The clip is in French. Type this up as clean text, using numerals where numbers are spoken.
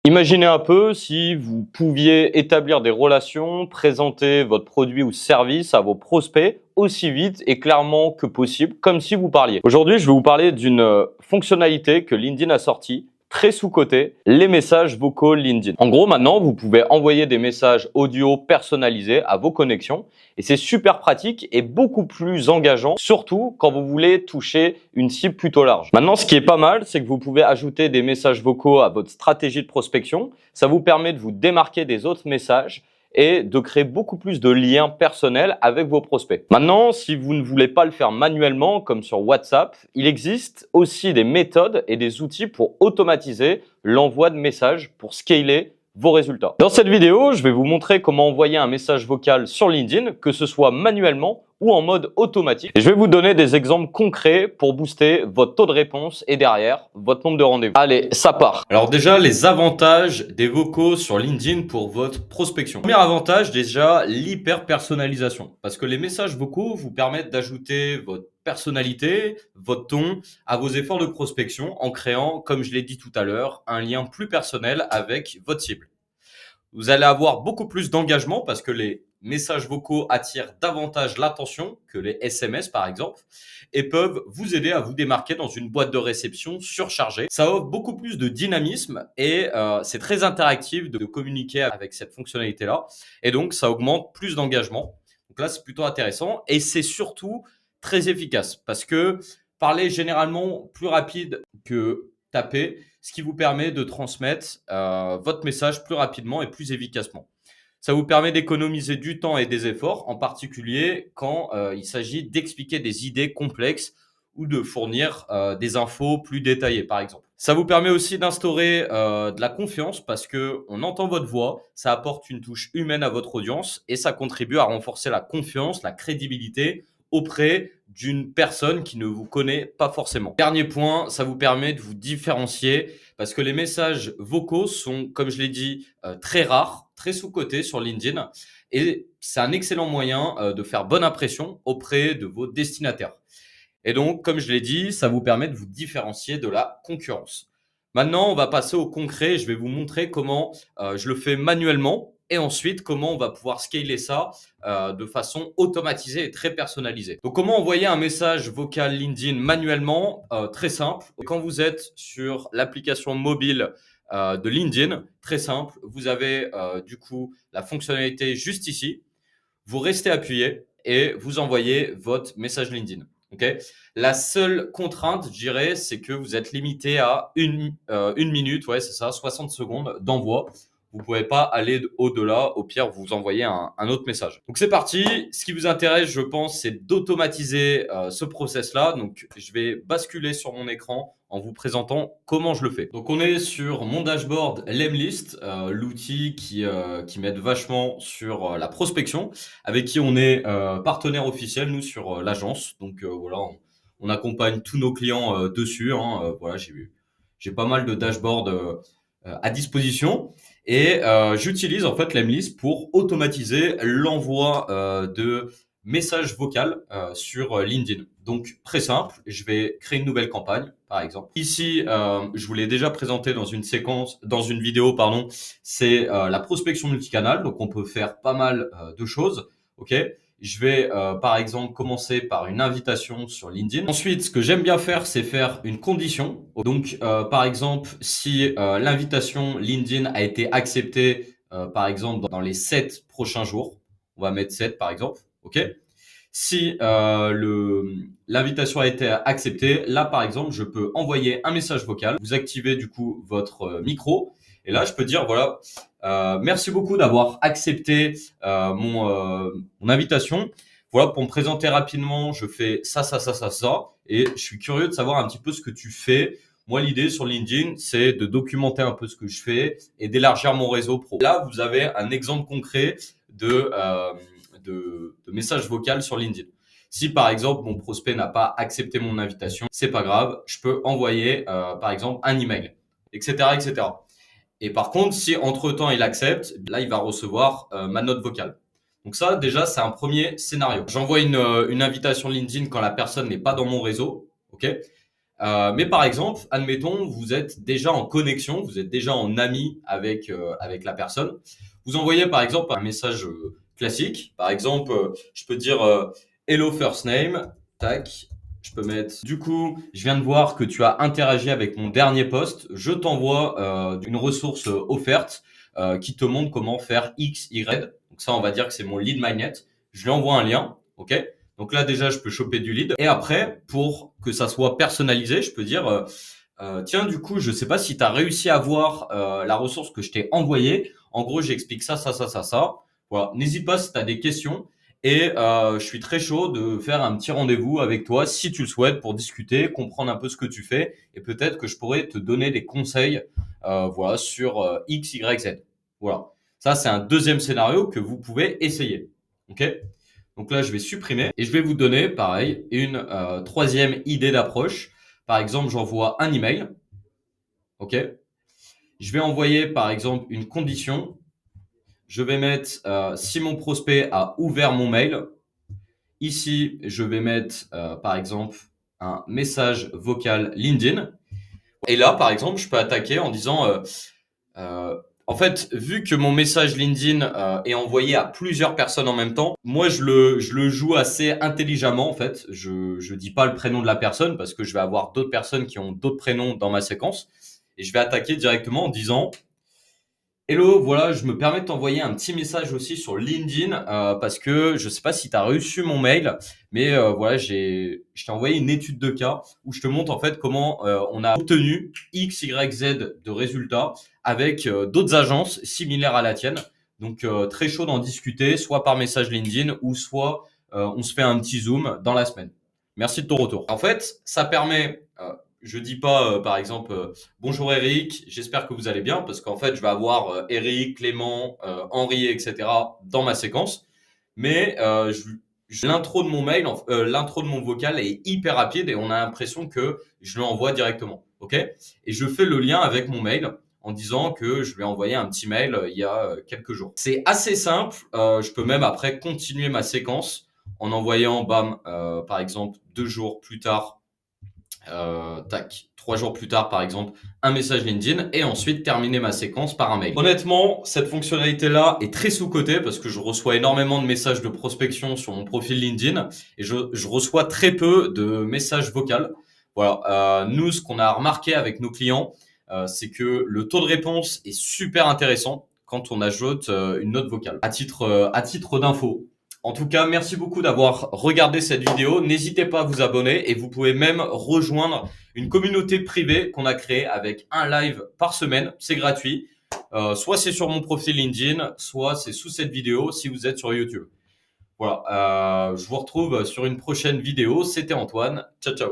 Imaginez un peu si vous pouviez établir des relations, présenter votre produit ou service à vos prospects aussi vite et clairement que possible, comme si vous parliez. Aujourd'hui, je vais vous parler d'une fonctionnalité que LinkedIn a sortie, très sous-cotée, les messages vocaux LinkedIn. En gros, maintenant, vous pouvez envoyer des messages audio personnalisés à vos connexions et c'est super pratique et beaucoup plus engageant, surtout quand vous voulez toucher une cible plutôt large. Maintenant, ce qui est pas mal, c'est que vous pouvez ajouter des messages vocaux à votre stratégie de prospection. Ça vous permet de vous démarquer des autres messages et de créer beaucoup plus de liens personnels avec vos prospects. Maintenant, si vous ne voulez pas le faire manuellement, comme sur WhatsApp, il existe aussi des méthodes et des outils pour automatiser l'envoi de messages pour scaler vos résultats. Dans cette vidéo, je vais vous montrer comment envoyer un message vocal sur LinkedIn, que ce soit manuellement ou en mode automatique. Et je vais vous donner des exemples concrets pour booster votre taux de réponse et derrière, votre nombre de rendez-vous. Allez, ça part. Alors déjà, les avantages des vocaux sur LinkedIn pour votre prospection. Premier avantage, déjà, l'hyper-personnalisation. Parce que les messages vocaux vous permettent d'ajouter votre personnalité, votre ton à vos efforts de prospection en créant, comme je l'ai dit tout à l'heure, un lien plus personnel avec votre cible. Vous allez avoir beaucoup plus d'engagement parce que les messages vocaux attirent davantage l'attention que les SMS par exemple et peuvent vous aider à vous démarquer dans une boîte de réception surchargée. Ça offre beaucoup plus de dynamisme et c'est très interactif de communiquer avec cette fonctionnalité-là et donc ça augmente plus d'engagement. Donc là, c'est plutôt intéressant et c'est surtout très efficace parce que parler est généralement plus rapide que taper, ce qui vous permet de transmettre votre message plus rapidement et plus efficacement. Ça vous permet d'économiser du temps et des efforts, en particulier quand il s'agit d'expliquer des idées complexes ou de fournir des infos plus détaillées, par exemple. Ça vous permet aussi d'instaurer de la confiance parce que on entend votre voix, ça apporte une touche humaine à votre audience et ça contribue à renforcer la confiance, la crédibilité auprès d'une personne qui ne vous connaît pas forcément. Dernier point, ça vous permet de vous différencier parce que les messages vocaux sont, comme je l'ai dit, très rares, très sous-cotés sur LinkedIn et c'est un excellent moyen de faire bonne impression auprès de vos destinataires. Et donc, comme je l'ai dit, ça vous permet de vous différencier de la concurrence. Maintenant, on va passer au concret. Je vais vous montrer comment je le fais manuellement et ensuite comment on va pouvoir scaler ça de façon automatisée et très personnalisée. Donc, comment envoyer un message vocal LinkedIn manuellement? Très simple. Quand vous êtes sur l'application mobile de LinkedIn, très simple, vous avez du coup la fonctionnalité juste ici. Vous restez appuyé et vous envoyez votre message LinkedIn. Okay. La seule contrainte, je dirais, c'est que vous êtes limité à une minute, ouais, c'est ça, 60 secondes d'envoi. Vous pouvez pas aller au-delà. Au pire, vous envoyez un autre message. Donc, c'est parti. Ce qui vous intéresse, je pense, c'est d'automatiser ce process-là. Donc, je vais basculer sur mon écran en vous présentant comment je le fais. Donc, on est sur mon dashboard Lemlist, l'outil qui m'aide vachement sur la prospection, avec qui on est partenaire officiel, nous, sur l'agence. Donc, voilà, on accompagne tous nos clients dessus. Voilà, j'ai pas mal de dashboards à disposition. Et j'utilise en fait Lemlist pour automatiser l'envoi de messages vocaux sur LinkedIn. Donc très simple, je vais créer une nouvelle campagne par exemple. Ici, je vous l'ai déjà présenté dans une vidéo, pardon. C'est la prospection multicanal. Donc on peut faire pas mal de choses. Ok. Je vais par exemple commencer par une invitation sur LinkedIn. Ensuite, ce que j'aime bien faire, c'est faire une condition. Donc par exemple, si l'invitation LinkedIn a été acceptée par exemple dans les 7 prochains jours, on va mettre 7 par exemple, ok. Si l'invitation a été acceptée, là par exemple, je peux envoyer un message vocal. Vous activez du coup votre micro et là je peux dire voilà, merci beaucoup d'avoir accepté mon invitation. Voilà, pour me présenter rapidement, je fais ça et je suis curieux de savoir un petit peu ce que tu fais. Moi, l'idée sur LinkedIn, c'est de documenter un peu ce que je fais et d'élargir mon réseau pro. Là, vous avez un exemple concret de message vocal sur LinkedIn. Si par exemple mon prospect n'a pas accepté mon invitation, c'est pas grave, je peux envoyer par exemple un email, etc., etc. Et par contre, si entre-temps il accepte, là il va recevoir ma note vocale. Donc ça, déjà, c'est un premier scénario. J'envoie une invitation LinkedIn quand la personne n'est pas dans mon réseau, ok. Mais par exemple, admettons, vous êtes déjà en connexion, vous êtes déjà en ami avec la personne. Vous envoyez par exemple un message classique. Par exemple, je peux dire hello first name, tac. Je peux mettre. Du coup, je viens de voir que tu as interagi avec mon dernier post. Je t'envoie une ressource offerte qui te montre comment faire X, Y. Donc ça, on va dire que c'est mon lead magnet. Je lui envoie un lien, ok. Donc là, déjà, je peux choper du lead. Et après, pour que ça soit personnalisé, je peux dire, tiens, du coup, je sais pas si tu as réussi à voir la ressource que je t'ai envoyée. En gros, j'explique ça, ça, ça, ça, ça. Voilà. N'hésite pas si tu as des questions. Et je suis très chaud de faire un petit rendez-vous avec toi si tu le souhaites pour discuter, comprendre un peu ce que tu fais et peut-être que je pourrais te donner des conseils voilà, sur X, Y, Z. Voilà. Ça, c'est un deuxième scénario que vous pouvez essayer. OK? Donc là, je vais supprimer et je vais vous donner, pareil, une troisième idée d'approche. Par exemple, j'envoie un email. OK? Je vais envoyer, par exemple, une condition. Je vais mettre si mon prospect a ouvert mon mail. Ici, je vais mettre, par exemple, un message vocal LinkedIn. Et là, par exemple, je peux attaquer en disant, en fait, vu que mon message LinkedIn est envoyé à plusieurs personnes en même temps, moi, je le joue assez intelligemment, en fait. Je dis pas le prénom de la personne parce que je vais avoir d'autres personnes qui ont d'autres prénoms dans ma séquence. Et je vais attaquer directement en disant, hello, voilà, je me permets de t'envoyer un petit message aussi sur LinkedIn parce que je sais pas si tu as reçu mon mail, mais voilà, je t'ai envoyé une étude de cas où je te montre en fait comment on a obtenu X, Y, Z de résultats avec d'autres agences similaires à la tienne. Donc très chaud d'en discuter, soit par message LinkedIn ou soit on se fait un petit zoom dans la semaine. Merci de ton retour. En fait, ça permet je dis pas, par exemple, bonjour Eric, j'espère que vous allez bien, parce qu'en fait, je vais avoir Eric, Clément, Henri, etc. dans ma séquence. Mais l'intro de mon mail, l'intro de mon vocal est hyper rapide et on a l'impression que je l'envoie directement. OK? Et je fais le lien avec mon mail en disant que je lui ai envoyé un petit mail il y a quelques jours. C'est assez simple. Je peux même après continuer ma séquence en envoyant, bam, par exemple, 2 jours plus tard, tac, 3 jours plus tard par exemple, un message LinkedIn et ensuite terminer ma séquence par un mail. Honnêtement, cette fonctionnalité-là est très sous-cotée parce que je reçois énormément de messages de prospection sur mon profil LinkedIn et je reçois très peu de messages vocaux. Voilà, nous, ce qu'on a remarqué avec nos clients, c'est que le taux de réponse est super intéressant quand on ajoute une note vocale. À titre d'info, en tout cas, merci beaucoup d'avoir regardé cette vidéo. N'hésitez pas à vous abonner et vous pouvez même rejoindre une communauté privée qu'on a créée avec un live par semaine. C'est gratuit. Soit c'est sur mon profil LinkedIn, soit c'est sous cette vidéo si vous êtes sur YouTube. Voilà, je vous retrouve sur une prochaine vidéo. C'était Antoine. Ciao, ciao.